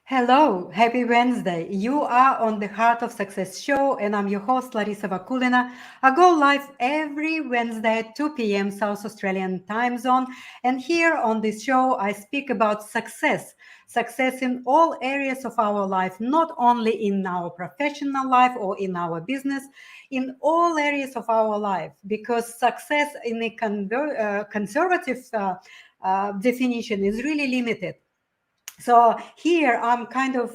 Hello, happy Wednesday. You are on the Heart of Success show, and I'm your host, Larissa Vakulina. I go live every Wednesday at 2 p.m. South Australian time zone. And here on this show, I speak about success in all areas of our life, not only in our professional life or in our business, in all areas of our life, because success in a conservative definition is really limited. So here I'm kind of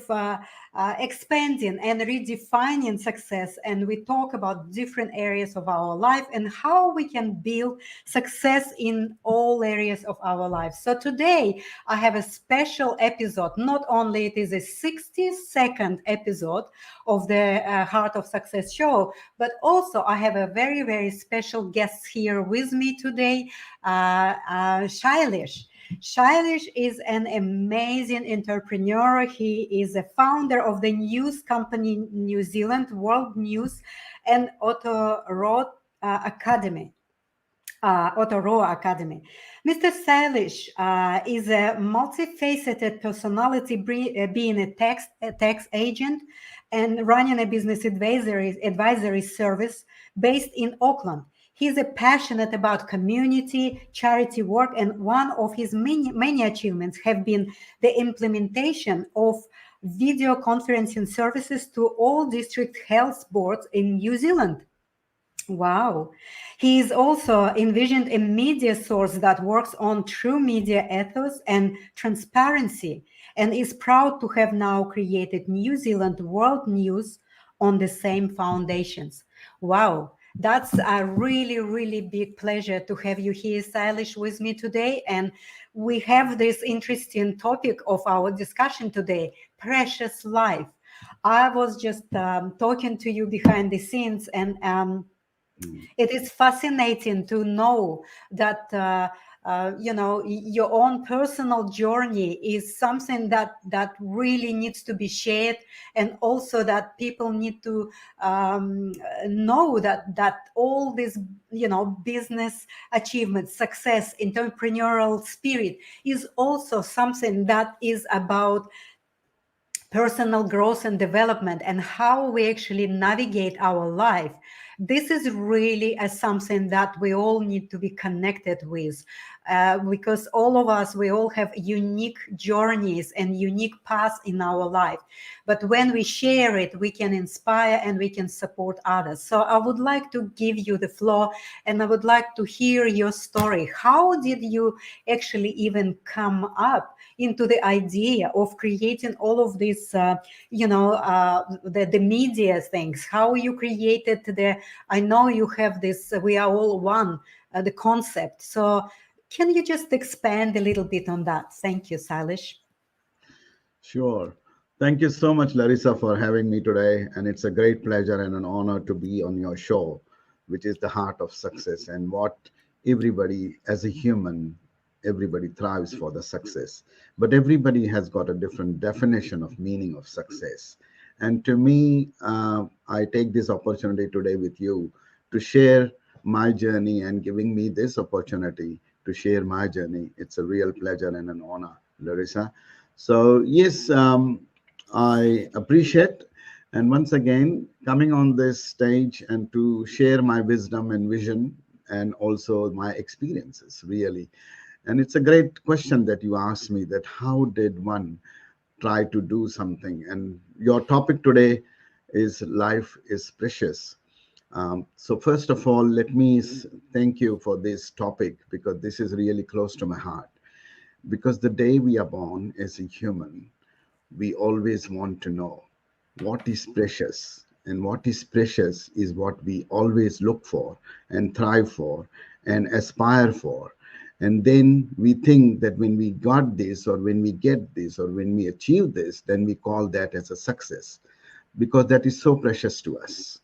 expanding and redefining success, and we talk about different areas of our life and how we can build success in all areas of our life. So today I have a special episode. Not only it is a 60-second episode of the Heart of Success show, but also I have a very, very special guest here with me today, Shaillesh. Shailesh is an amazing entrepreneur. He is a founder of the news company New Zealand World News and Academy. Aoturoa Academy. Mr. Shailesh is a multifaceted personality, being a tax agent and running a business advisory service based in Auckland. He's a passionate about community, charity work, and one of his many achievements have been the implementation of video conferencing services to all district health boards in New Zealand. Wow. He is also envisioned a media source that works on true media ethos and transparency, and is proud to have now created New Zealand World News on the same foundations. Wow. That's a really, really big pleasure to have you here, Stylish, with me today. And we have this interesting topic of our discussion today, precious life. I was just talking to you behind the scenes, and it is fascinating to know that your own personal journey is something that really needs to be shared, and also that people need to know that all this business achievements, success, entrepreneurial spirit is also something that is about personal growth and development, and how we actually navigate our life. This is really something that we all need to be connected with, because all of us, we all have unique journeys and unique paths in our life. But when we share it, we can inspire and we can support others. So I would like to give you the floor, and I would like to hear your story. How did you actually even come up into the idea of creating all of this, the media things? How you created I know you have this, we are all one, the concept. So can you just expand a little bit on that? Thank you, Salish. Sure. Thank you so much, Larissa, for having me today. And it's a great pleasure and an honor to be on your show, which is the heart of success, and what everybody, as a human, everybody thrives for the success. But everybody has got a different definition of meaning of success. And to me, I take this opportunity today with you to share my journey, and giving me this opportunity to share my journey. It's a real pleasure and an honor, Larissa. So yes, I appreciate, and once again coming on this stage and to share my wisdom and vision, and also my experiences, really. And it's a great question that you asked me, that how did one try to do something? And your topic today is life is precious. So first of all, let me thank you for this topic, because this is really close to my heart. Because the day we are born as a human, we always want to know what is precious. And what is precious is what we always look for and thrive for and aspire for. And then we think that when we got this, or when we get this, or when we achieve this, then we call that as a success, because that is so precious to us.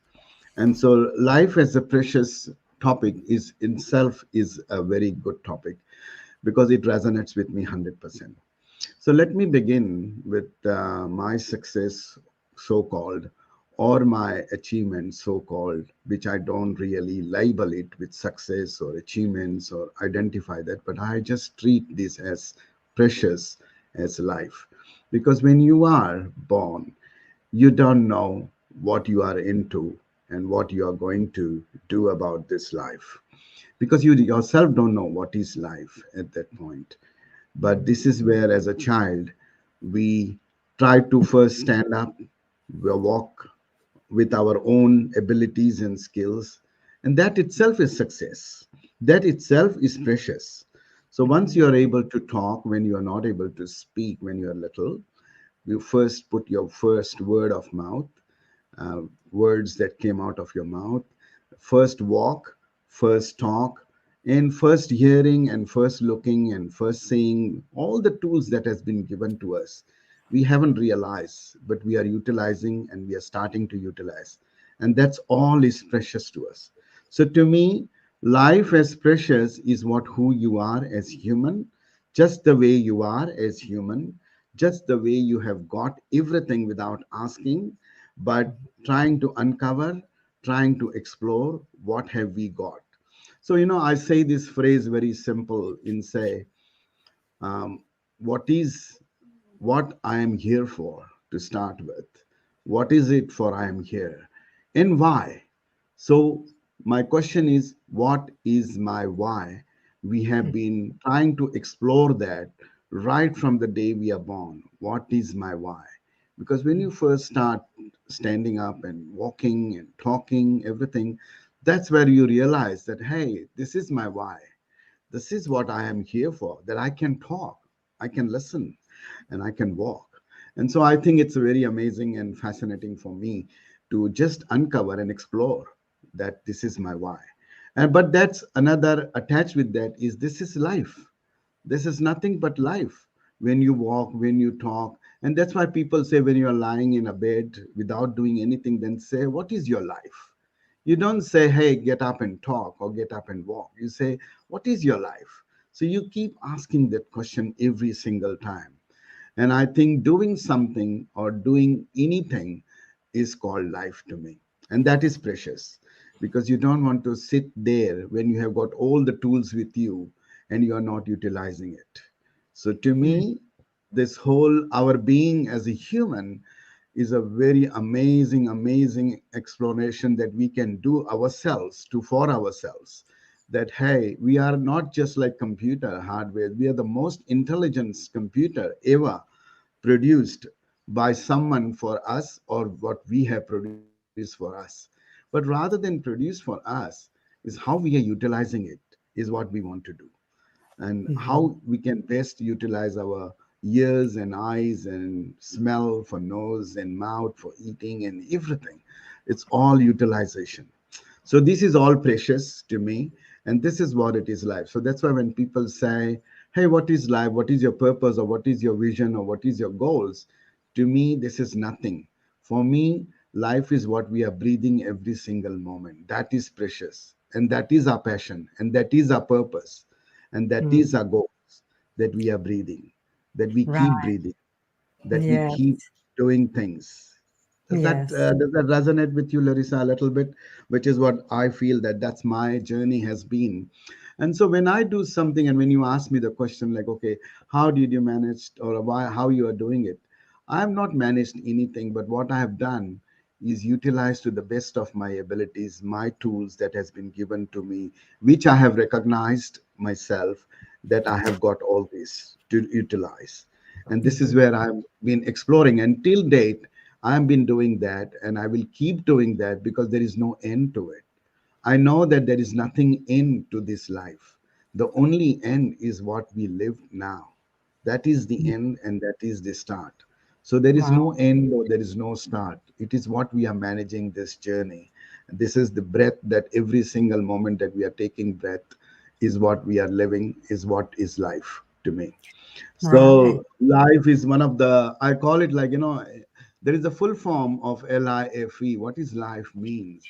And so life as a precious topic is itself is a very good topic, because it resonates with me 100%. So let me begin with my success, so-called, or my achievement, so-called, which I don't really label it with success or achievements or identify that, but I just treat this as precious as life. Because when you are born, you don't know what you are into and what you are going to do about this life, because you yourself don't know what is life at that point. But this is where, as a child, we try to first stand up, we walk with our own abilities and skills, and that itself is success. That itself is precious. So once you are able to talk when you are not able to speak when you are little, you first put your first word of mouth, words that came out of your mouth, first walk, first talk, and first hearing and first looking and first seeing, all the tools that has been given to us. We haven't realized, but we are utilizing and we are starting to utilize. And that's all is precious to us. So to me, life as precious is what who you are as human, just the way you are as human, just the way you have got everything without asking, but trying to uncover, trying to explore what have we got. So I say this phrase very simple in say, um, what is what I am here for, to start with. What is it for I am here and why? So, my question is, what is my why? We have been trying to explore that right from the day we are born. What is my why? Because when you first start standing up and walking and talking, everything, that's where you realize that, hey, this is my why. This is what I am here for, that I can talk, I can listen, and I can walk. And so I think it's very amazing and fascinating for me to just uncover and explore that this is my why. And but that's another attached with that is this is life. This is nothing but life. When you walk, when you talk, and that's why people say when you are lying in a bed without doing anything, then say, what is your life? You don't say, hey, get up and talk or get up and walk. You say, what is your life? So you keep asking that question every single time. And I think doing something or doing anything is called life to me. And that is precious, because you don't want to sit there when you have got all the tools with you and you are not utilizing it. So to me, this whole our being as a human is a very amazing, amazing exploration that we can do ourselves to for ourselves. That hey, we are not just like computer hardware, we are the most intelligent computer ever produced by someone for us, or what we have produced for us. But rather than produce for us, is how we are utilizing it, is what we want to do, and how we can best utilize our ears and eyes and smell for nose and mouth for eating and everything. It's all utilization. So this is all precious to me, and this is what it is life. So that's why when people say, hey, what is life, what is your purpose, or what is your vision, or what is your goals, to me this is nothing. For me, life is what we are breathing every single moment. That is precious, and that is our passion, and that is our purpose, and that is our goals, that we are breathing, that we keep Right. breathing, that we Yes. keep doing things. Yes. Does that resonate with you, Larissa, a little bit? Which is what I feel that that's my journey has been. And so when I do something, and when you ask me the question like, okay, how did you manage, or why, how you are doing it? I have not managed anything, but what I have done is utilized to the best of my abilities, my tools that has been given to me, which I have recognized myself that I have got all this to utilize. And this is where I've been exploring. And till date, I've been doing that, and I will keep doing that because there is no end to it. I know that there is nothing end to this life. The only end is what we live now. That is the end, and that is the start. So there is Wow. no end or there is no start. It is what we are managing this journey. This is the breath, that every single moment that we are taking breath is what we are living, is what is life to me. Right. So life is one of the, I call it like, there is a full form of LIFE. What is life means?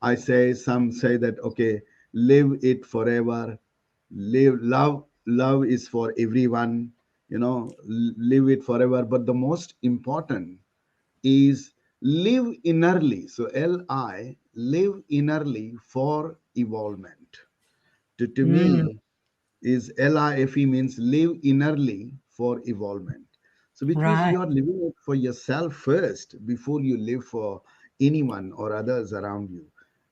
I say, some say that, okay, live it forever, live, love is for everyone, live it forever. But the most important is live innerly. So LI, live innerly for evolvement. To Mm. me, is LIFE means live innerly for evolvement. So which means Right. you are living it for yourself first before you live for anyone or others around you.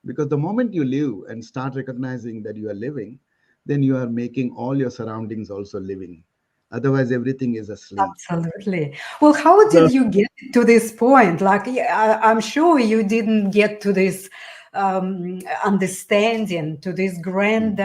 Because the moment you live and start recognizing that you are living, then you are making all your surroundings also living. Otherwise, everything is asleep. Absolutely. Well, how So, did you get to this point? Like, yeah, I'm sure you didn't get to this understanding, to this grand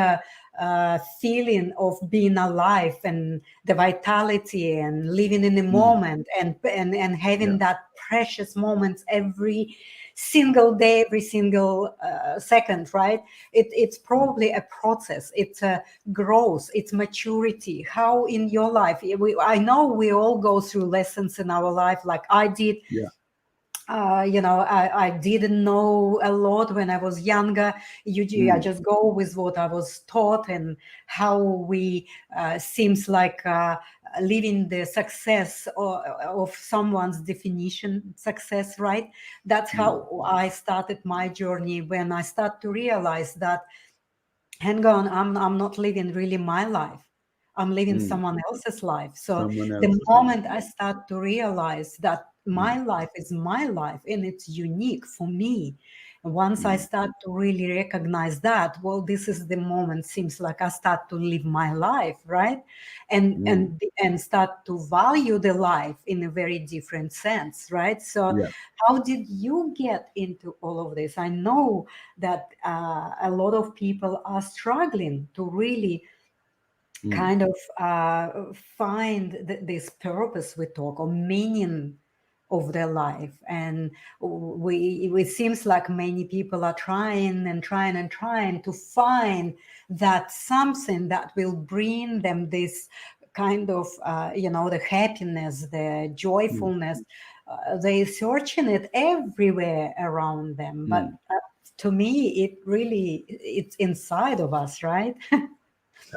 feeling of being alive and the vitality and living in the mm, moment and having yeah, that precious moments every single day, every single second, right? It's mm, probably a process. It's a growth, it's maturity. How in your life, I know we all go through lessons in our life, like I did. yeah, I didn't know a lot when I was younger. Usually I mm, just go with what I was taught and how we seems like living the success of someone's definition success, right? That's mm, how I started my journey, when I start to realize that, hang on, I'm not living really my life, I'm living mm. someone else's life. So Someone the else's life. moment I start to realize that Mm, my life is my life and it's unique for me, once I mm, start to really recognize that, well, this is the moment, seems like I start to live my life, right? and mm, and and start to value the life in a very different sense, right? So yeah. how did you get into all of this? I know that a lot of people are struggling to really Mm, kind of find this purpose we talk, or meaning of their life. And it seems like many people are trying and trying and trying to find that something that will bring them this kind of the happiness, the mm, joyfulness. They're searching it everywhere around them, but mm. to me it really, it's inside of us, right?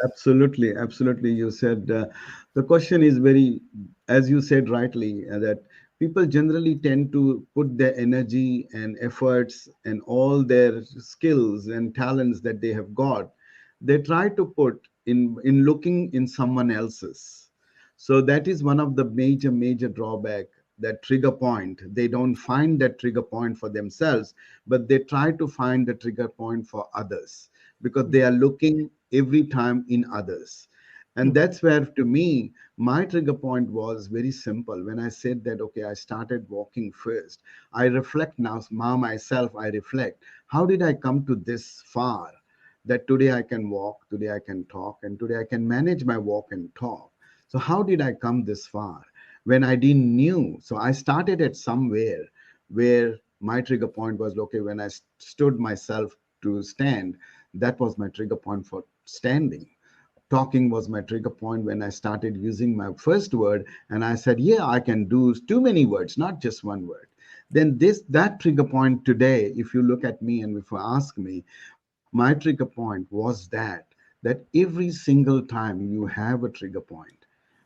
Absolutely, absolutely. You said the question is very, as you said rightly, that people generally tend to put their energy and efforts and all their skills and talents that they have got, they try to put in looking in someone else's. So that is one of the major drawback. That trigger point, they don't find that trigger point for themselves, but they try to find the trigger point for others, because they are looking every time in others. And Mhm. that's where, to me, my trigger point was very simple. When I said that, okay, I started walking first, I reflect now myself, I reflect, how did I come to this far? That today I can walk, today I can talk, and today I can manage my walk and talk. So how did I come this far when I didn't knew? So I started at somewhere where my trigger point was, okay, when I stood myself to stand, that was my trigger point for standing. Talking was my trigger point when I started using my first word, and I said, yeah, I can do too many words, not just one word. Then this that trigger point today, if you look at me and if you ask me, my trigger point was that every single time you have a trigger point,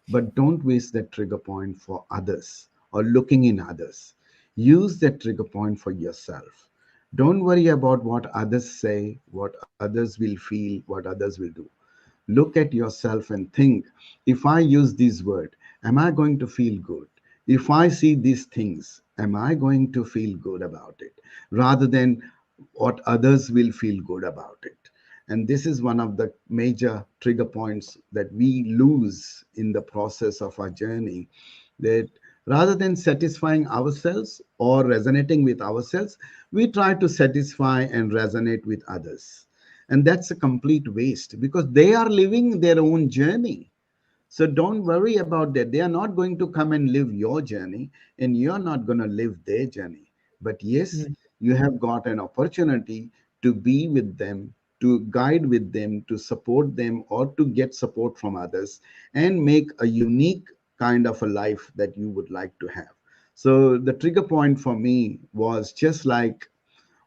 but don't waste that trigger point for others or looking in others. Use that trigger point for yourself. Don't worry about what others say, what others will feel, what others will do. Look at yourself and think, if I use this word, am I going to feel good? If I see these things, am I going to feel good about it? Rather than what others will feel good about it. And this is one of the major trigger points that we lose in the process of our journey. That rather than satisfying ourselves or resonating with ourselves, we try to satisfy and resonate with others. And that's a complete waste, because they are living their own journey. So don't worry about that. They are not going to come and live your journey, and you're not going to live their journey. But yes, Mm. you have got an opportunity to be with them, to guide with them, to support them, or to get support from others and make a unique kind of a life that you would like to have. So the trigger point for me was just like,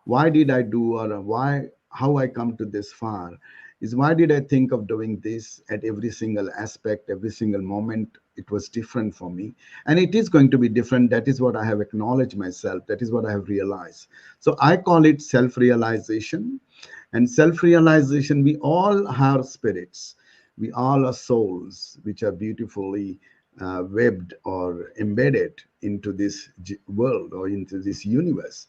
why did I do, or why, how I come to this far, is why did I think of doing this at every single aspect, every single moment. It was different for me, and it is going to be different. That is what I have acknowledged myself, that is what I have realized. So I call it self-realization. And self-realization, we all have spirits, we all are souls which are beautifully webbed or embedded into this world or into this universe.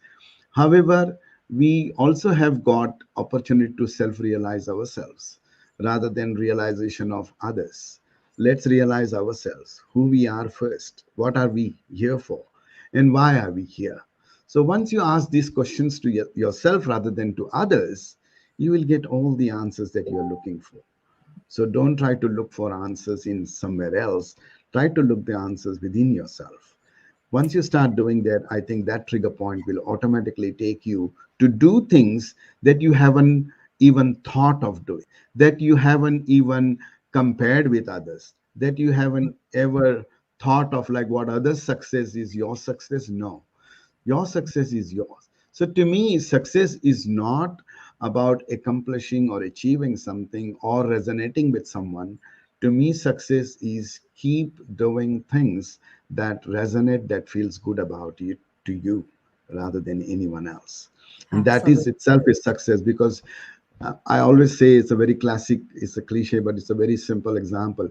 However, we also have got opportunity to self-realize ourselves rather than realization of others. Let's realize ourselves, who we are first, what are we here for, and why are we here. So once you ask these questions to yourself rather than to others, you will get all the answers that you're looking for. So don't try to look for answers in somewhere else. Try to look the answers within yourself. Once you start doing that, I think that trigger point will automatically take you to do things that you haven't even thought of doing, that you haven't even compared with others, that you haven't ever thought of, like what others' success is your success. No, your success is yours. So to me, success is not about accomplishing or achieving something or resonating with someone. To me, success is keep doing things that resonate, that feels good about you, to you, rather than anyone else. And that is Absolutely. itself is success, because I always say it's a very classic, it's a cliche, but it's a very simple example.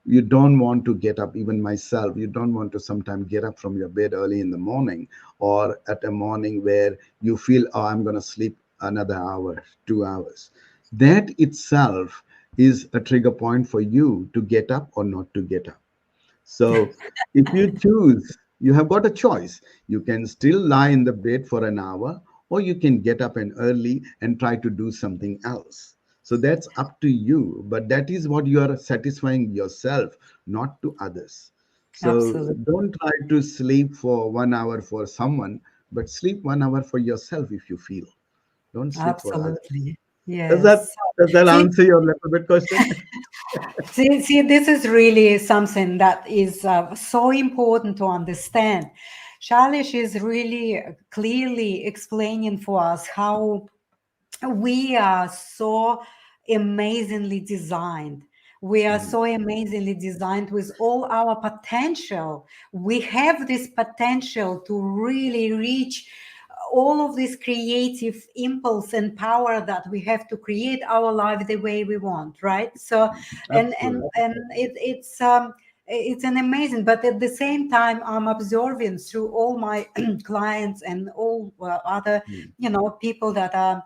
You don't want to get up, even myself, you don't want to sometimes get up from your bed early in the morning, or at a morning where you feel, oh, I'm going to sleep another hour, 2 hours. That itself is a trigger point for you to get up or not to get up. So if you choose, you have got a choice. You can still lie in the bed for an hour, or you can get up and early and try to do something else. So that's up to you. But that is what you are satisfying yourself, not to others. So Absolutely. don't try to sleep for 1 hour for someone, but sleep 1 hour for yourself if you feel. Don't sleep for others. Absolutely. Does that Yes. does that See, answer your little bit question? see, this is really something that is so important to understand. Shailesh is really clearly explaining for us how we are so amazingly designed. We are Mhm. so amazingly designed with all our potential. We have this potential to really reach all of this creative impulse and power that we have to create our life the way we want, right? So Absolutely. and it's an amazing, but at the same time I'm observing through all my clients and all other Mm. people that are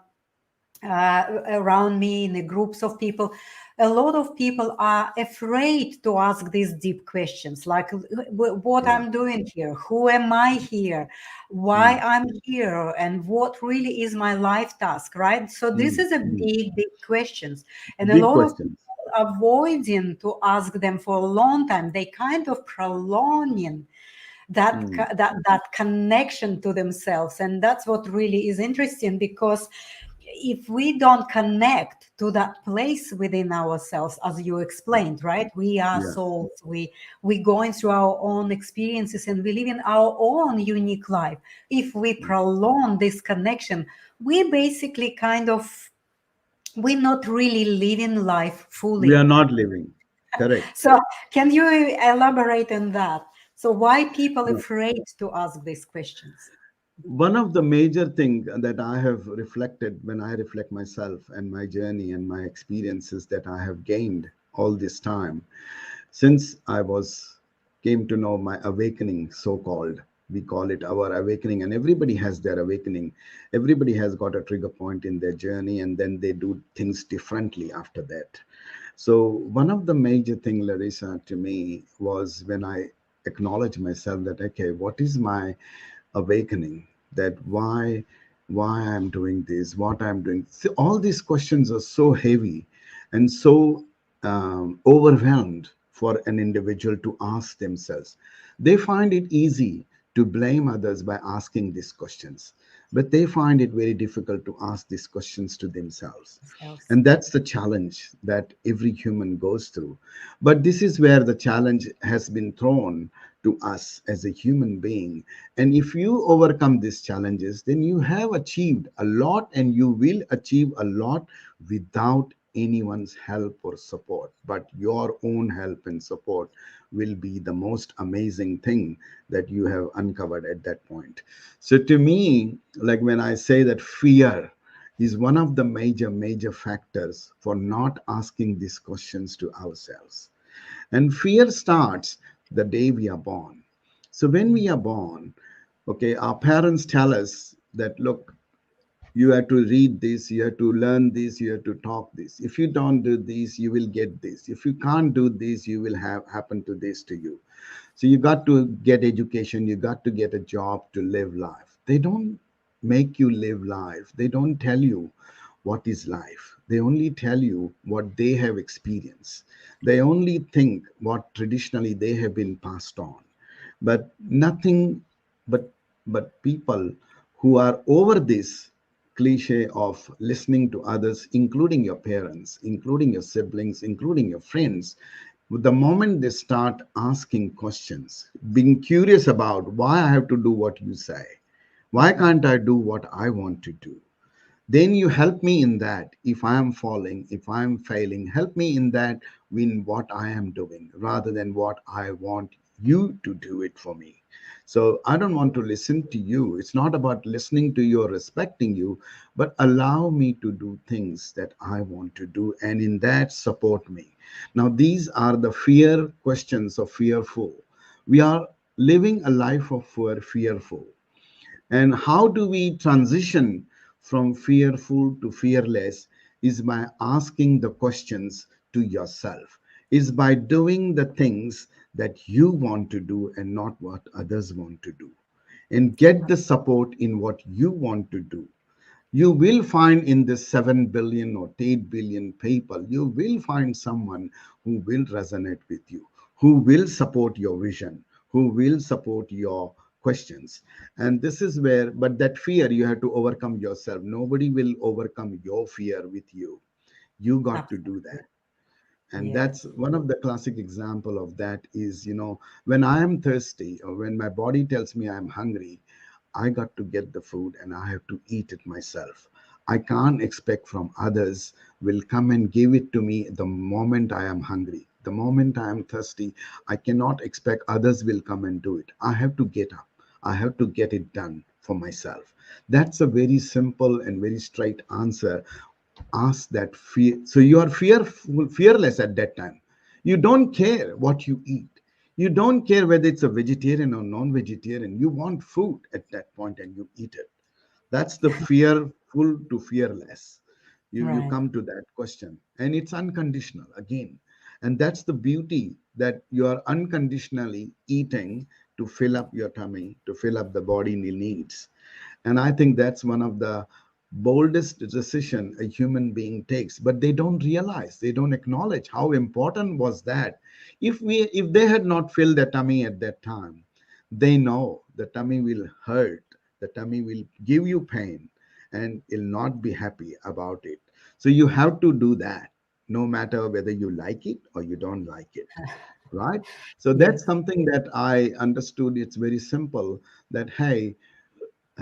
around me in the groups of people. A lot of people are afraid to ask these deep questions like what Yeah. I'm doing here, who am I here, why Mm. I'm here, and what really is my life task, right? So this Mm. is a Mm. big questions, and a Big lot of people questions. avoiding to ask them for a long time. They kind of prolonging Mm. that connection to themselves, and that's what really is interesting, because if we don't connect to that place within ourselves, as you explained, right, we are Yeah. souls, we going through our own experiences and we live in our own unique life. If we prolong this connection, we basically kind of, we're not really living life We are fully. not living. Correct. So can you elaborate on that? So why people No. afraid to ask these questions? One of the major things that I have reflected when I reflect myself and my journey and my experiences that I have gained all this time, since I was came to know my awakening, so called, we call it our awakening, and everybody has their awakening. Everybody has got a trigger point in their journey, and then they do things differently after that. So one of the major thing, Larissa, to me was when I acknowledged myself that, okay, what is my awakening, that why I'm doing this, what I'm doing. So all these questions are so heavy and so overwhelmed for an individual to ask themselves. They find it easy to blame others by asking these questions, but they find it very difficult to ask these questions to themselves. Themselves. And that's the challenge that every human goes through. But this is where the challenge has been thrown to us as a human being. And if you overcome these challenges, then you have achieved a lot, and you will achieve a lot without anyone's help or support. But your own help and support will be the most amazing thing that you have uncovered at that point. So to me, like when I say that fear is one of the major factors for not asking these questions to ourselves. And fear starts the day we are born. So when we are born, okay, our parents tell us that, look, you have to read this, you have to learn this, you have to talk this. If you don't do this, you will get this. If you can't do this, you will have happen to this to you. So you got to get education, you got to get a job to live life. They don't make you live life. They don't tell you what is life. They only tell you what they have experienced. They only think what traditionally they have been passed on. But nothing but people who are over this cliche of listening to others, including your parents, including your siblings, including your friends, the moment they start asking questions, being curious about why I have to do what you say, why can't I do what I want to do, then you help me in that. If I am falling, if I am failing, help me in that, in what I am doing, rather than what I want you to do it for me. So I don't want to listen to you. It's not about listening to you or respecting you, but allow me to do things that I want to do, and in that support me. Now these are the fear questions of fearful. We are living a life of fearful. And how do we transition from fearful to fearless is by asking the questions to yourself, is by doing the things that you want to do and not what others want to do. And get the support in what you want to do. You will find in this 7 billion or 8 billion people, you will find someone who will resonate with you, who will support your vision, who will support your questions. And this is where, but that fear you have to overcome yourself. Nobody will overcome your fear with you. You got to do Absolutely. that. And Yes. that's one of the classic example of that is, when I am thirsty or when my body tells me I'm hungry, I got to get the food and I have to eat it myself. I can't expect from others will come and give it to me the moment I am hungry. The moment I am thirsty, I cannot expect others will come and do it. I have to get up. I have to get it done for myself. That's a very simple and very straight answer. Ask that fear. So you are fearless at that time. You don't care what you eat. You don't care whether it's a vegetarian or non-vegetarian. You want food at that point and you eat it. That's the fearful to fearless. You Right. come to that question, and it's unconditional again. And that's the beauty, that you are unconditionally eating to fill up your tummy, to fill up the body needs. And I think that's one of the boldest decision a human being takes. But they don't realize, they don't acknowledge how important was that. If they had not filled their tummy at that time, they know the tummy will hurt, the tummy will give you pain, and will not be happy about it. So you have to do that, no matter whether you like it or you don't like it, right? So that's Yes. something that I understood. It's very simple, that hey,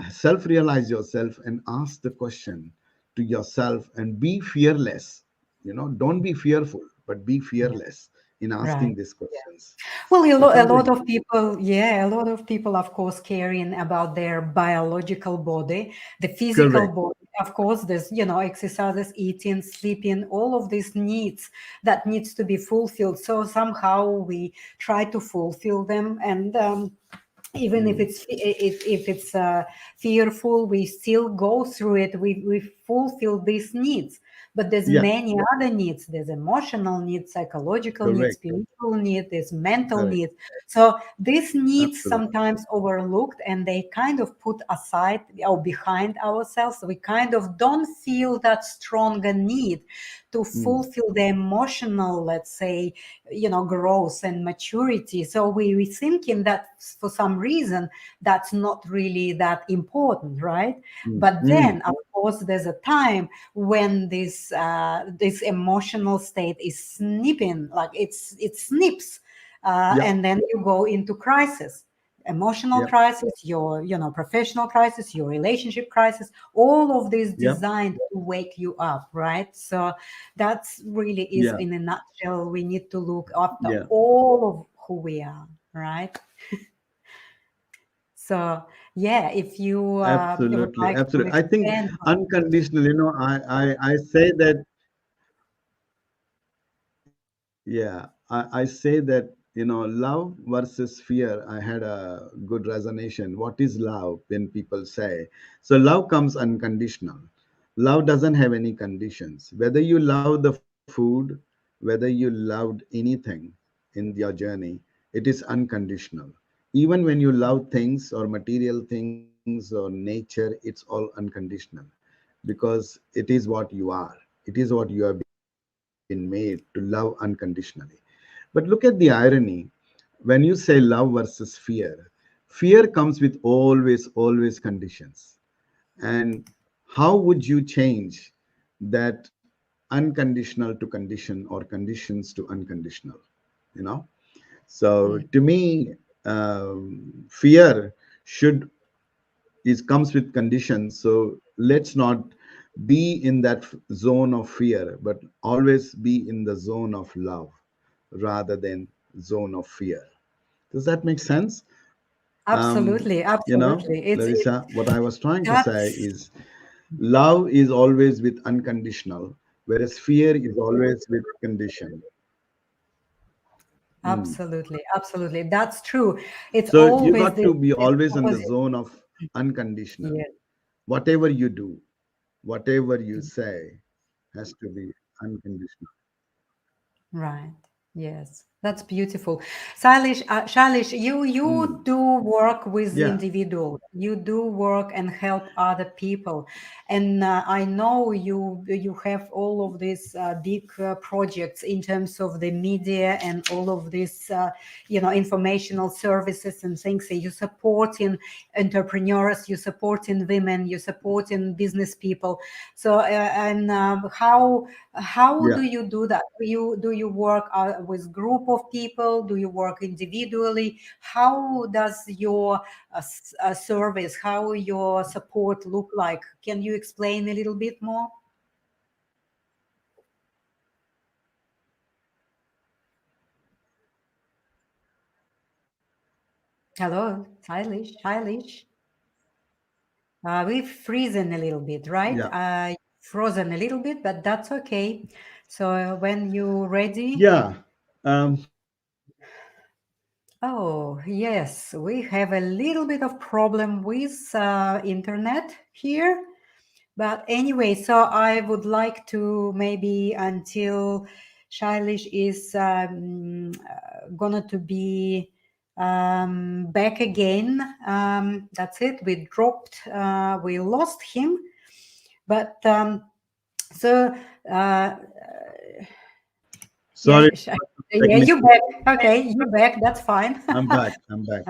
self realize yourself and ask the question to yourself and be fearless. Don't be fearful, but be Yeah. fearless in Right. asking these questions. Well, So a tell me. lot of people, yeah, a lot of people, of course, caring about their biological body, the physical Correct. body. Of course, there's, exercises, eating, sleeping, all of these needs that needs to be fulfilled. So somehow we try to fulfill them, and even if Mm. it's fearful, we still go through it. We fulfill these needs, but there's Yeah. many other needs. There's emotional needs, psychological needs, Correct. spiritual needs, there's mental Correct. needs. So these needs Absolutely. sometimes overlooked, and they kind of put aside or behind ourselves. We kind of don't feel that stronger need to Mm. fulfill the emotional, let's say, growth and maturity. So we thinking that for some reason that's not really that important, right? Mm. But Mm. then of course there's a time when this emotional state is snipping, like it snips, Yep. and then you go into crisis, emotional Yep. crisis, your professional crisis, your relationship crisis, all of this Yep. designed to wake you up, right? So that's really is, Yeah. in a nutshell, we need to look after Yeah. all of who we are, right? So yeah, if you would Absolutely. like to Absolutely. I think expand on this. unconditional, I say that, yeah, I say that love versus fear. I had a good resonation. What is love when people say? So, love comes unconditional. Love doesn't have any conditions. Whether you love the food, whether you loved anything in your journey, it is unconditional. Even when you love things or material things or nature, it's all unconditional because it is what you are. It is what you have been made to love unconditionally. But look at the irony. When you say love versus fear comes with always conditions. And how would you change that unconditional to condition or conditions to unconditional? You know? So Mm. to me, fear should is comes with conditions. So let's not be in that zone of fear, but always be in the zone of love rather than zone of fear. Does that make sense? Absolutely, absolutely. Larissa, what I was trying to say That's is love is always with unconditional, whereas fear is always with condition. Mm. absolutely, absolutely. That's true. It's So you always got to be this always in the opposite. zone of unconditional. Yeah, Whatever you do, whatever you say has to be unconditional. right. Yes, that's beautiful. Shailesh, you Mm. do work with Yeah. individual. You do work and help other people, and I know you have all of these big projects in terms of the media and all of these informational services and things. So you supporting entrepreneurs, you supporting women, you supporting business people. So and how do Yeah. you do that? Do you work with group of people? Do you work individually? How does your service, how your support look like? Can you explain a little bit more? Hello, Shailesh. We've frozen a little bit, right? Yeah. Frozen a little bit, but that's okay. So when you're ready. Yeah. Um, Oh, yes, we have a little bit of problem with internet here. But anyway, so I would like to maybe until Shailish is gonna to be back again. That's it. We lost him. But so uh, yeah, Sorry, yeah, technical. you back. Okay, you back. That's fine. I'm back. I'm back.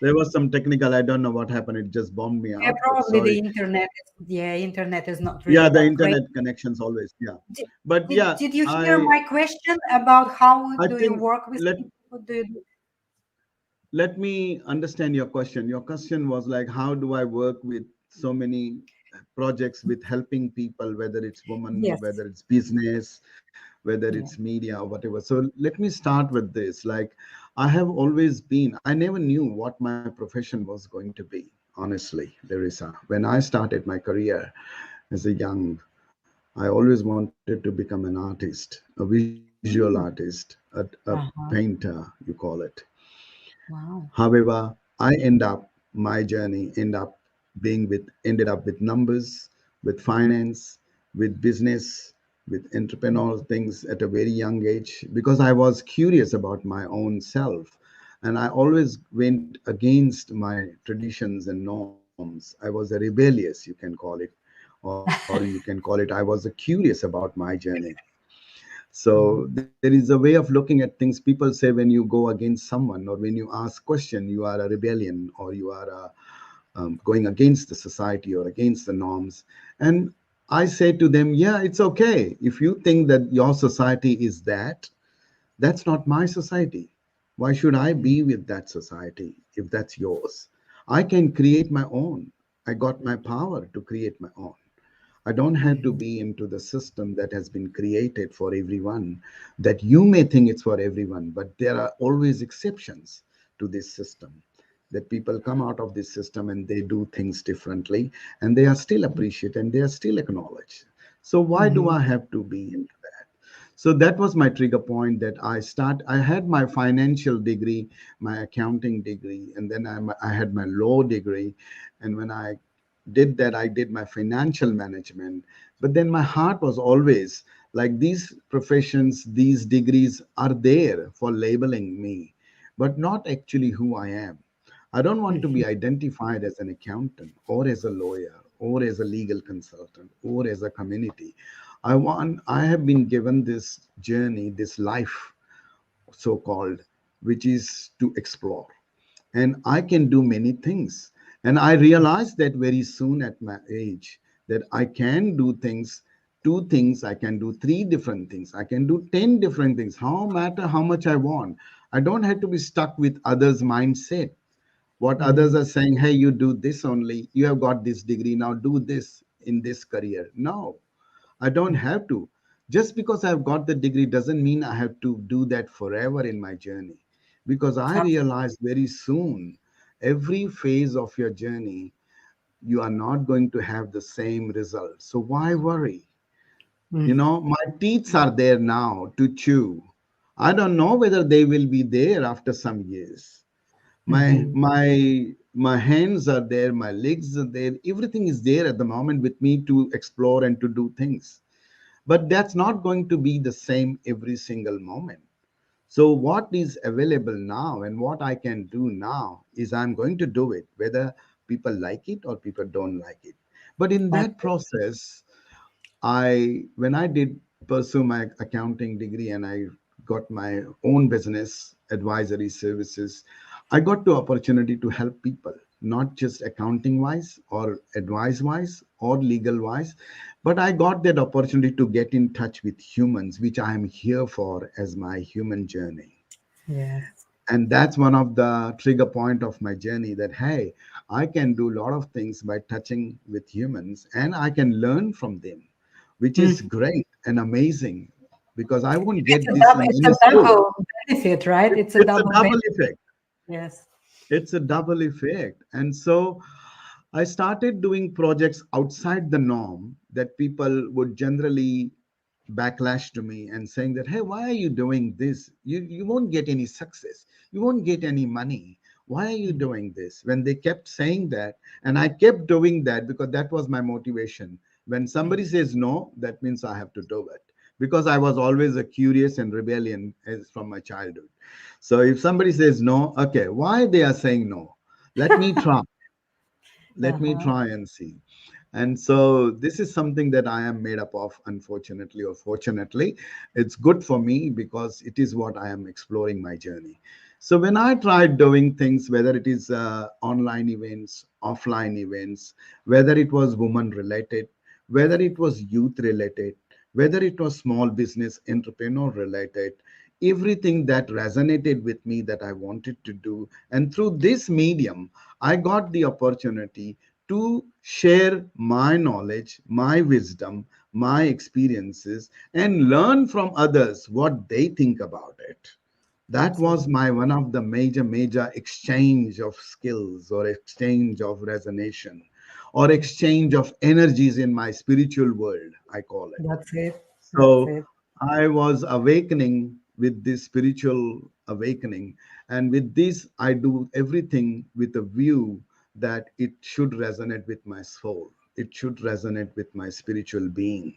There was some technical. I don't know what happened. It just bombed me Yeah, out. But probably the sorry. internet. Yeah, internet is not Yeah, really the that great. internet connections always. Yeah. Did, But did, yeah, did you hear I my question about how I do you think work with let people? Do you do? let me understand your question. Your question was like, how do I work with so many projects with helping people, whether it's women, Yes. whether it's business, whether it's Yeah. media or whatever. So let me start with this. Like, I have always been, I never knew what my profession was going to be, honestly, Larissa. When I started my career as a young, I always wanted to become an artist, a visual artist, a painter, Uh-huh. you call it. Wow. However, my journey ended up with numbers, with finance, with business, with entrepreneurial things at a very young age because I was curious about my own self. And I always went against my traditions and norms. I was a rebellious, you can call it, or you can call it, I was curious about my journey. So there is a way of looking at things. People say when you go against someone or when you ask question, you are a rebellion or you are going against the society or against the norms. And I say to them, yeah, it's okay. If you think that your society is that, that's not my society. Why should I be with that society if that's yours? I can create my own. I got my power to create my own. I don't have to Mhm. be into the system that has been created for everyone, that you may think it's for everyone, but there are always exceptions to this system. That people come out of this system and they do things differently, and they are still appreciated and they are still acknowledged. So, why do Mhm. I have to be into that? So that was my trigger point, that I had my financial degree, my accounting degree, and then I had my law degree. And when I did that, I did my financial management. But then my heart was always like, these professions, these degrees are there for labeling me, but not actually who I am. I don't want to be identified as an accountant or as a lawyer or as a legal consultant or as a community. I have been given this journey, this life, so called, which is to explore. And I can do many things. And I realized that very soon at my age, that I can do things, two things, I can do three different things, I can do 10 different things, how matter how much I want. I don't have to be stuck with others' mindset. What others Mhm. are saying, hey, you do this only, you have got this degree, now do this in this career. No, I don't have to. Just because I've got the degree doesn't mean I have to do that forever in my journey. Because I realized very soon, every phase of your journey, you are not going to have the same result. So why worry? You Mm. know, my teeth are there now to chew. I don't know whether they will be there after some years. Mhm. My hands are there, my legs are there, everything is there at the moment with me to explore and to do things. But that's not going to be the same every single moment. So what is available now and what I can do now is I'm going to do it, whether people like it or people don't like it. But in That's that process, when I did pursue my accounting degree and I got my own business advisory services, I got the opportunity to help people, not just accounting wise or advice wise or legal wise, but I got that opportunity to get in touch with humans, which I am here for as my human journey. yes. And that's one of the trigger point of my journey, that hey, I can do a lot of things by touching with humans and I can learn from them, which is Mm. great and amazing, because I won't It's get a this double. in It's any a school. double benefit, right? It's a It's a double double benefit. effect. Yes. It's a double effect. And so I started doing projects outside the norm that people would generally backlash to me and saying that, hey, why are you doing this? You won't get any success. You won't get any money. Why are you Mm. doing this? When they kept saying that, and I kept doing that because that was my motivation. When somebody says no, that means I have to do it, because I was always a curious and rebellion as from my childhood. So if somebody says no, okay, why they are saying no? Let me try. Let me Uh-huh. try and see. And so this is something that I am made up of, unfortunately or fortunately. It's good for me because it is what I am exploring my journey. So when I tried doing things, whether it is online events, offline events, whether it was woman related, whether it was youth related, whether it was small business entrepreneur related, everything that resonated with me that I wanted to do. And through this medium, I got the opportunity to share my knowledge, my wisdom, my experiences, and learn from others what they think about it. That was Absolutely. my one of the major exchange of skills or exchange of resonation or exchange of energies in my spiritual world, I call it. That's it. That's So it. I was awakening with this spiritual awakening. And with this, I do everything with a view that it should resonate with my soul. It should resonate with my spiritual being,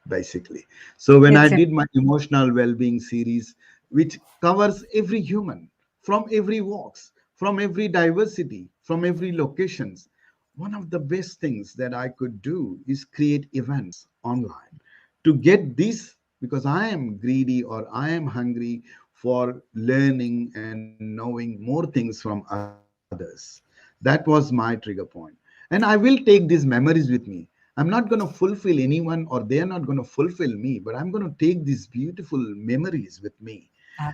basically. So when I It's did my emotional well-being series, which covers every human from every walks, from every diversity, from every locations, one of the best things that I could do is create events online to get this, because I am greedy or I am hungry for learning and knowing more things from others. That was my trigger point. And I will take these memories with me. I'm not going to fulfill anyone or they are not going to fulfill me, but I'm going to take these beautiful memories with me.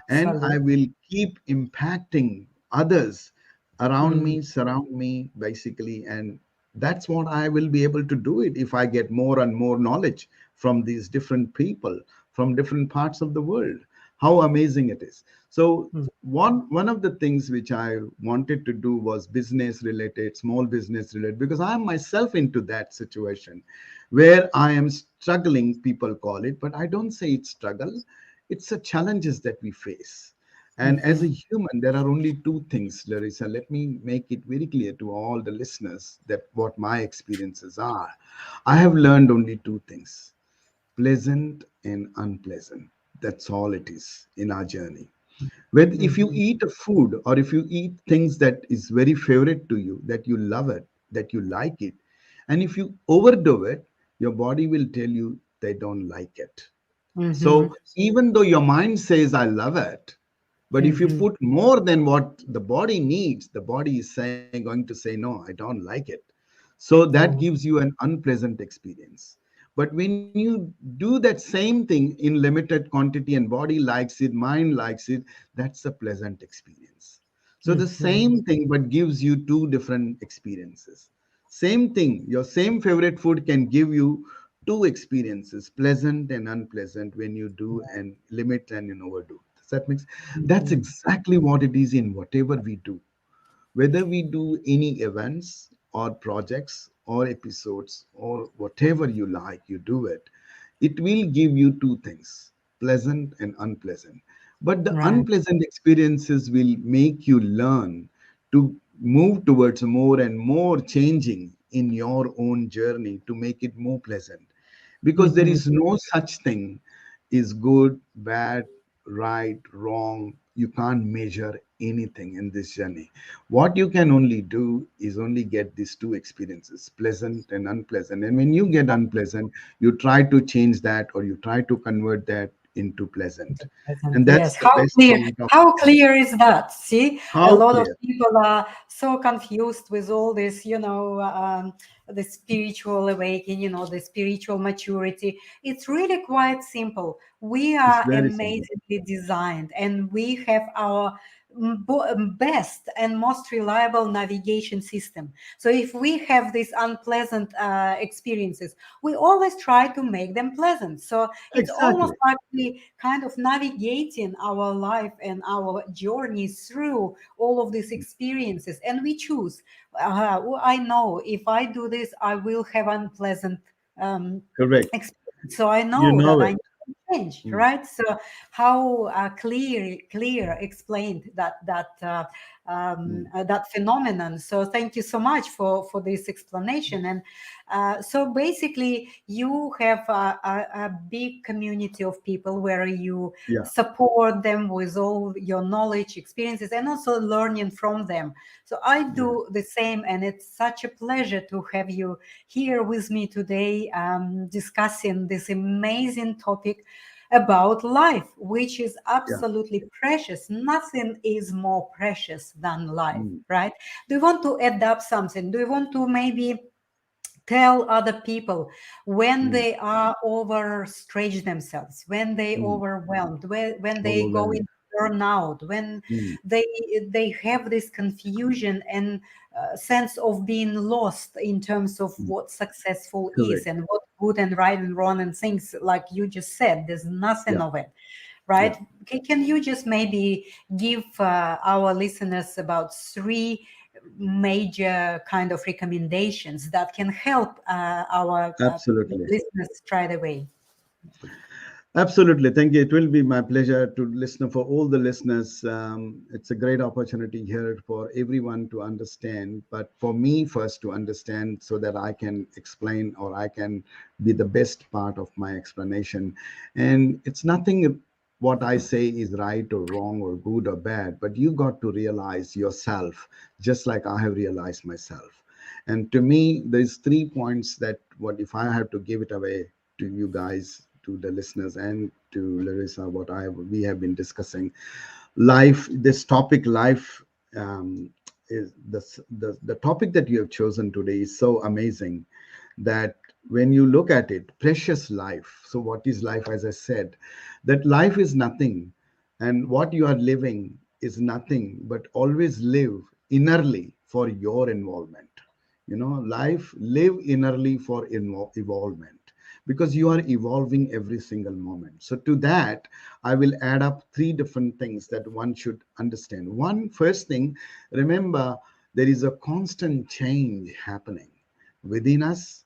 And I absolute. will keep impacting others around Mm. me, surround me, basically. And that's what I will be able to do it if I get more and more knowledge from these different people from different parts of the world. How amazing it is. So Mm. one of the things which I wanted to do was business related, small business related, because I am myself into that situation where I am struggling, people call it, but I don't say it's struggle. It's the challenges that we face. And as a Mhm. human, there are only two things, Larissa. Let me make it very clear to all the listeners that what my experiences are. I have learned only two things: pleasant and unpleasant. That's all it is in our journey. When if you Mhm. eat a food or if you eat things that is very favorite to you, that you love it, that you like it, and if you overdo it, your body will tell you they don't like it. Mhm. So even though your mind says I love it, but if you Mhm. put more than what the body needs, the body is saying, going to say, no, I don't like it. So that Oh. gives you an unpleasant experience. But when you do that same thing in limited quantity and body likes it, mind likes it, that's a pleasant experience. So the Mhm. same thing, but gives you two different experiences. Same thing, your same favorite food can give you two experiences, pleasant and unpleasant, when you do and limit and you overdo. Does that make sense? That's Mhm. exactly what it is in whatever we do. Whether we do any events or projects or episodes or whatever you like, you do it. It will give you two things, pleasant and unpleasant. But the Right. unpleasant experiences will make you learn to move towards more and more changing in your own journey to make it more pleasant, because there Mhm. is no such thing is good, bad, right, wrong. You can't measure anything in this journey. What you can only do is only get these two experiences, pleasant and unpleasant. And when you get unpleasant, you try to change that or you try to convert that into pleasant. Present. And that's Yes. the How best clear? part of How it. clear is that? See, a How lot of clear. people are so confused with all this, the spiritual awakening, the spiritual maturity. It's really quite simple. We It's are very simple. amazingly designed, and we have our best and most reliable navigation system. So if we have these unpleasant experiences, we always try to make them pleasant. So it's almost Exactly. like we kind of navigating our life and our journey through all of these experiences, and we choose. Well, I know if I do this, I will have unpleasant um, Correct. experience. So I You know that know I it. need to change, Mm. right? So how clear explained that phenomenon. So thank you so much for this explanation. And so basically, you have a big community of people where you Yeah. support them with all your knowledge, experiences, and also learning from them. So I Yeah. do the same, and it's such a pleasure to have you here with me today, discussing this amazing topic about life, which is Yeah. absolutely precious. Nothing is more precious than life, Mm. right? Do you want to add up something? Do you want to maybe tell other people when Mm. they are overstretched themselves, when they Mm. overwhelmed, when they go Overwhelmed. into burnout, when Mm. they they have this confusion and sense of being lost in terms of Mm. what successful is Correct. and what good and right and wrong and things like you just said, there's nothing Yeah. of it, Yeah. right? Can you just maybe give our listeners about three major kind of recommendations that can help our Absolutely. listeners right away? Absolutely. Thank you. It will be my pleasure to listen for all the listeners. It's a great opportunity here for everyone to understand, but for me first to understand so that I can explain or I can be the best part of my explanation. And it's nothing what I say is right or wrong or good or bad, but you got to realize yourself, just like I have realized myself. And to me, there's 3 points that what if I have to give it away to you guys, to the listeners, and to Larissa, what I we have been discussing. Life, this topic, life, is the topic that you have chosen today is so amazing that when you look at it, precious life. So, what is life? As I said, that life is nothing, and what you are living is nothing, but always live innerly for your involvement. Life live innerly for evolvement, because you are evolving every single moment. So to that, I will add up three different things that one should understand. One, first thing, remember, there is a constant change happening within us,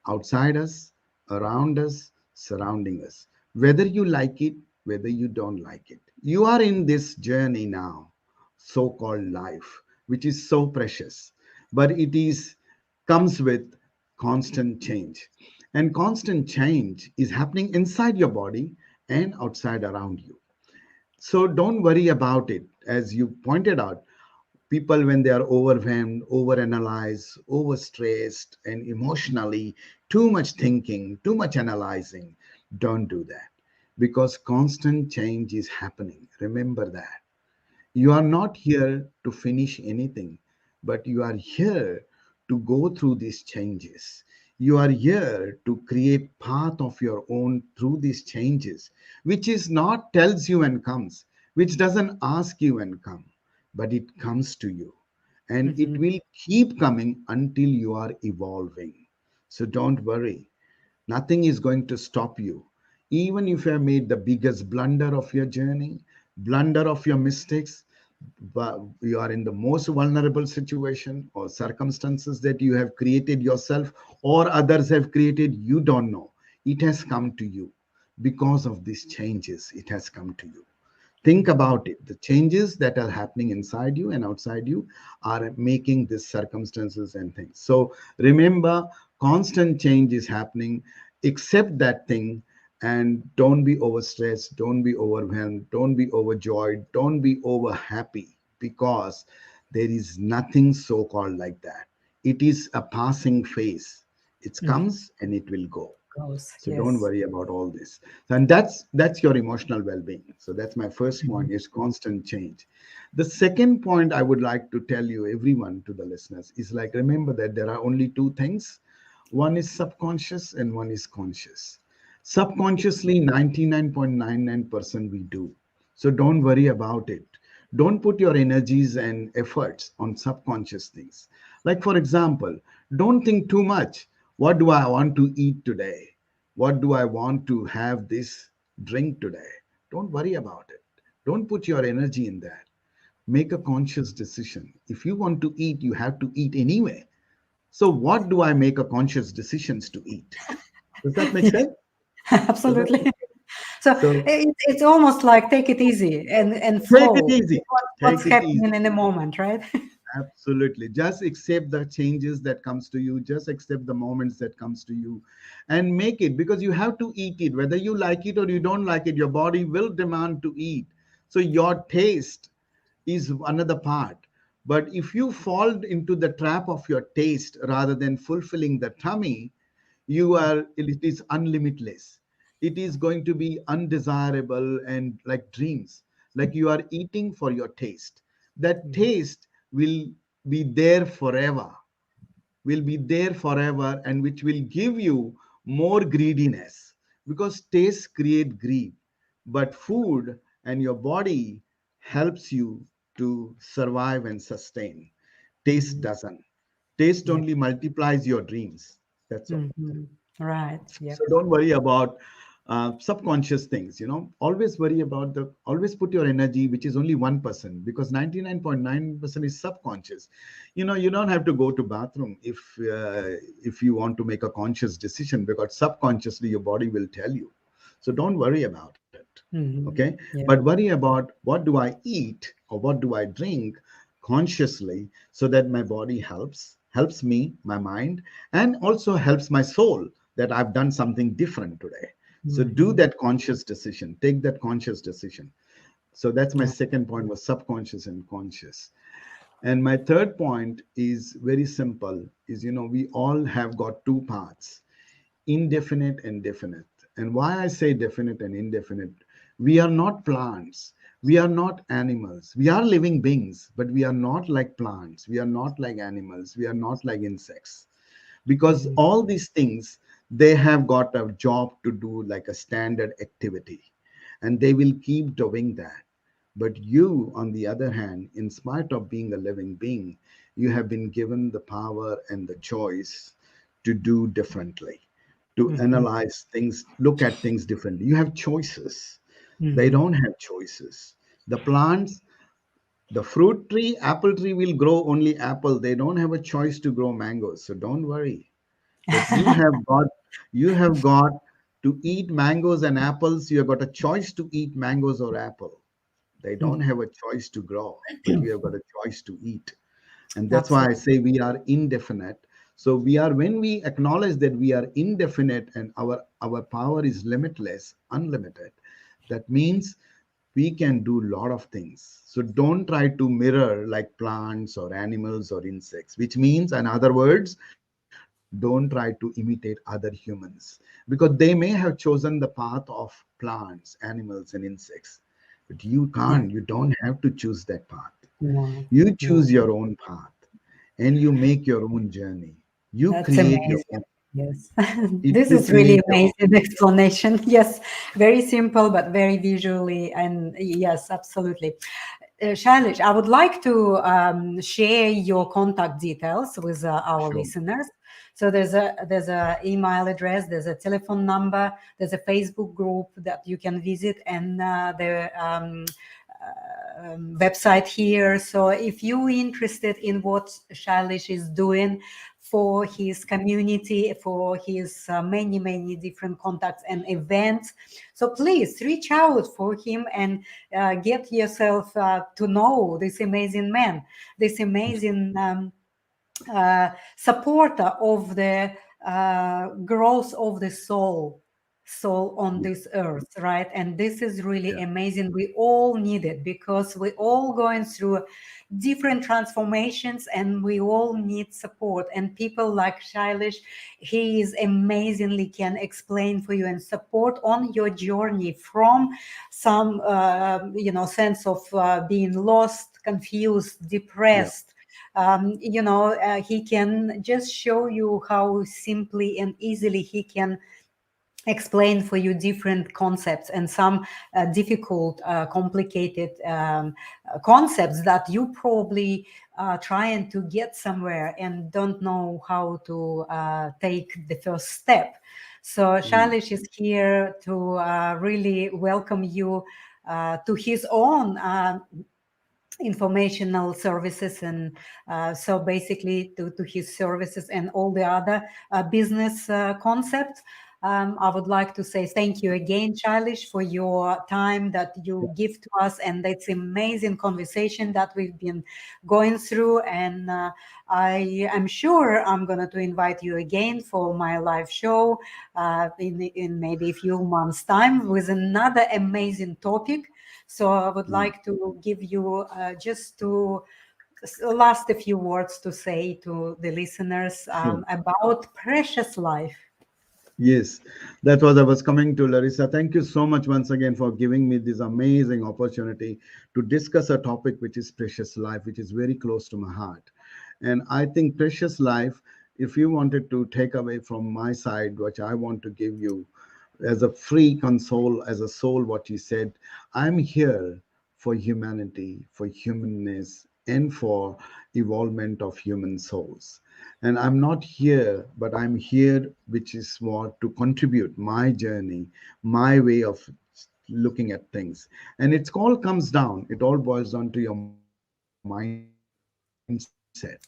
outside us, around us, surrounding us. Whether you like it, whether you don't like it, you are in this journey now, so called life, which is so precious, but it is comes with constant change. And constant change is happening inside your body and outside around you. So don't worry about it. As you pointed out, people, when they are overwhelmed, overanalyze, overstressed, and emotionally too much thinking, too much analyzing, don't do that, because constant change is happening. Remember that. You are not here to finish anything, but you are here to go through these changes. You are here to create path of your own through these changes, which is not tells you and comes, which doesn't ask you and come, but it comes to you. And it Mhm. will keep coming until you are evolving. So don't worry. Nothing is going to stop you. Even if you have made the biggest blunder of your journey, blunder of your mistakes, but you are in the most vulnerable situation or circumstances that you have created yourself or others have created, you don't know. It has come to you because of these changes. It has come to you. Think Mhm. about it. The changes that are happening inside you and outside you are making these circumstances and things. So remember, constant change is happening. Accept that thing and don't be overstressed, don't be overwhelmed, don't be overjoyed, don't be over happy, because there is nothing so called like that. It is a passing phase. It Mhm. comes and it will go. Goes. So don't Yes. worry about all this. And that's your emotional well-being. So that's my first Mhm. point, is constant change. The second point I would like to tell you, everyone, to the listeners, is like, remember that there are only two things. One is subconscious and one is conscious. Subconsciously, 99.99% we do. So don't worry about it. Don't put your energies and efforts on subconscious things. Like, for example, don't think too much. What do I want to eat today? What do I want to have this drink today? Don't worry about it. Don't put your energy in that. Make a conscious decision. If you want to eat, you have to eat anyway. So, what do I make a conscious decisions to eat? Does that make Yeah, sense? Does that make absolutely. sense? So So, it's almost like take it easy and take it flow easy. with what's Take it easy. happening in the moment, right? Absolutely. Just accept the changes that comes to you. Just accept the moments that comes to you and make it, because you have to eat it. Whether you like it or you don't like it, your body will demand to eat. So your taste is another part. But if you fall into the trap of your taste rather than fulfilling the tummy, it is unlimitless. It is going to be undesirable and like dreams, like you are eating for your taste. That Mhm. taste will be there forever, will be there forever, and which will give you more greediness, because taste create greed, but food and your body helps you to survive and sustain. Taste Mhm. doesn't. Taste Yeah. only multiplies your dreams. That's all. Mhm. Right. So Yep. don't worry about subconscious things. Always worry about always put your energy, which is only 1%, because 99.9% is subconscious. You don't have to go to bathroom if you want to make a conscious decision, because subconsciously your body will tell you. So don't worry about it. Okay. Mhm. But Yep. worry about what do I eat or what do I drink consciously, so that my body helps me, my mind, and also helps my soul, that I've done something different today. So do Mhm. that conscious decision, take that conscious decision. So that's my Yeah. second point, was subconscious and conscious. And my third point is very simple, is we all have got two paths, indefinite and definite. And why I say definite and indefinite, we are not plants, we are not animals, we are living beings, but we are not like plants, we are not like animals, we are not like insects, because Mhm. all these things, they have got a job to do, like a standard activity, and they will keep doing that. But you, on the other hand, in spite of being a living being, you have been given the power and the choice to do differently. to Mhm. analyze things, look at things differently. You have choices. They Mhm. don't have choices. The plants, the fruit tree, apple tree will grow only apple. They don't have a choice to grow mangoes. So don't worry. But you have got to eat mangoes and apples. You have got a choice to eat mangoes or apple. They don't have a choice to grow, but you have got a choice to eat. And that's why I Absolutely. say we are indefinite. So we are, when we acknowledge that we are indefinite and our power is limitless, unlimited, that means we can do a lot of things. So don't try to mirror like plants or animals or insects, which means, in other words, don't try to imitate other humans, because they may have chosen the path of plants, animals, and insects. But you Yeah. can't, you don't have to choose that path. No, You no. choose your own path and you make your own journey. You That's create your amazing. own. Yes. If This you is really create your own. amazing explanation. Yes. Very simple, but very visually. And yes, absolutely. Shailesh, I would like to share your contact details with our Sure. listeners. So there's a email address, there's a telephone number, there's a Facebook group that you can visit, and the website here. So if you're interested in what Shailesh is doing for his community, for his many different contacts and events, so please reach out for him and get yourself to know this amazing man, this amazing supporter of the growth of the soul on Yeah. this earth, right? And this is really Yeah. amazing. We all need it because we all going through different transformations and we all need support, and people like Shailesh, he is amazingly can explain for you and support on your journey from some sense of being lost, confused, Yeah. depressed. He can just show you how simply and easily he can explain for you different concepts and some difficult, complicated concepts that you probably trying to get somewhere and don't know how to take the first step. So Mm. Shailesh is here to really welcome you to his own informational services, and so basically to his services and all the other business concepts. I would like to say thank you again, Shailish, for your time that you give to us, and that's amazing conversation that we've been going through. And I am sure I'm going to invite you again for my live show in maybe a few months' time with another amazing topic. So I would Mm. like to give you just to last a few words to say to the listeners Sure. about precious life. Yes, that was I was coming to, Larissa. Thank you so much once again for giving me this amazing opportunity to discuss a topic which is precious life, which is very close to my heart. And I think precious life, if you wanted to take away from my side, which I want to give you as a free console, as a soul, what you said, I'm here for humanity, for humanness, and for evolvement of human souls. And I'm not here, but I'm here, which is what, to contribute my journey, my way of looking at things. And it all comes down, it all boils down to your mindset.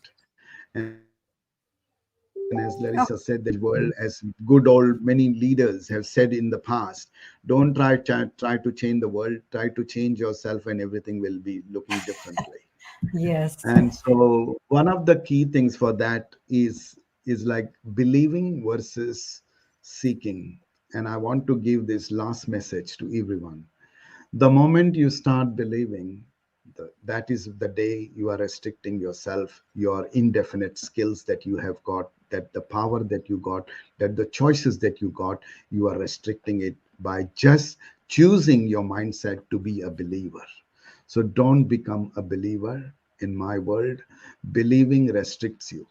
And as Larissa said, that in today's world, as good old many Oh, leaders have said in the past, don't try to change the world, try to change yourself, and everything will be looking differently. And so yes. one of the key things for that is like believing versus seeking. And I want to give this last message to everyone. The moment you start believing, that is the day you are restricting yourself, your indefinite skills that you have got, that the power that you got, that the choices that you got, you are restricting it by just choosing your mindset to be a believer. So don't become a believer in my world. Believing restricts you.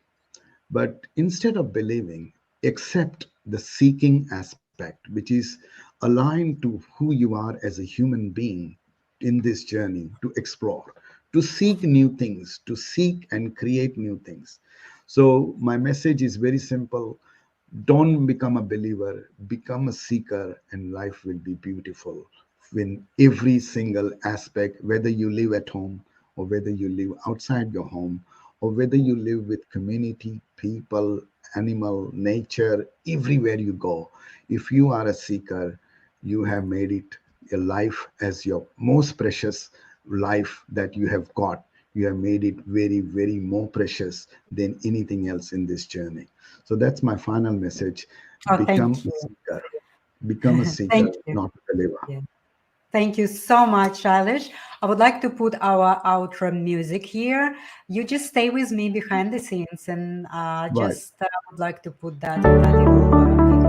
But instead of believing, accept the seeking aspect, which is aligned to who you are as a human being in this journey to explore, to seek new things, to seek and create new things. So, my message is very simple. Don't become a believer, become a seeker, and life will be beautiful. When every single aspect, whether you live at home or whether you live outside your home, or whether you live with community, people, animal, nature, everywhere you go, if you are a seeker, you have made it a life as your most precious life that you have got. You have made it very, very more precious than anything else in this journey. So that's my final message. Oh, thank Become a you. seeker. Become a seeker, Thank you. not a believer. Yeah. Thank you so much, Shailesh. I would like to put our outro music here. You just stay with me behind the scenes, and Right. just would like to put that in a little video.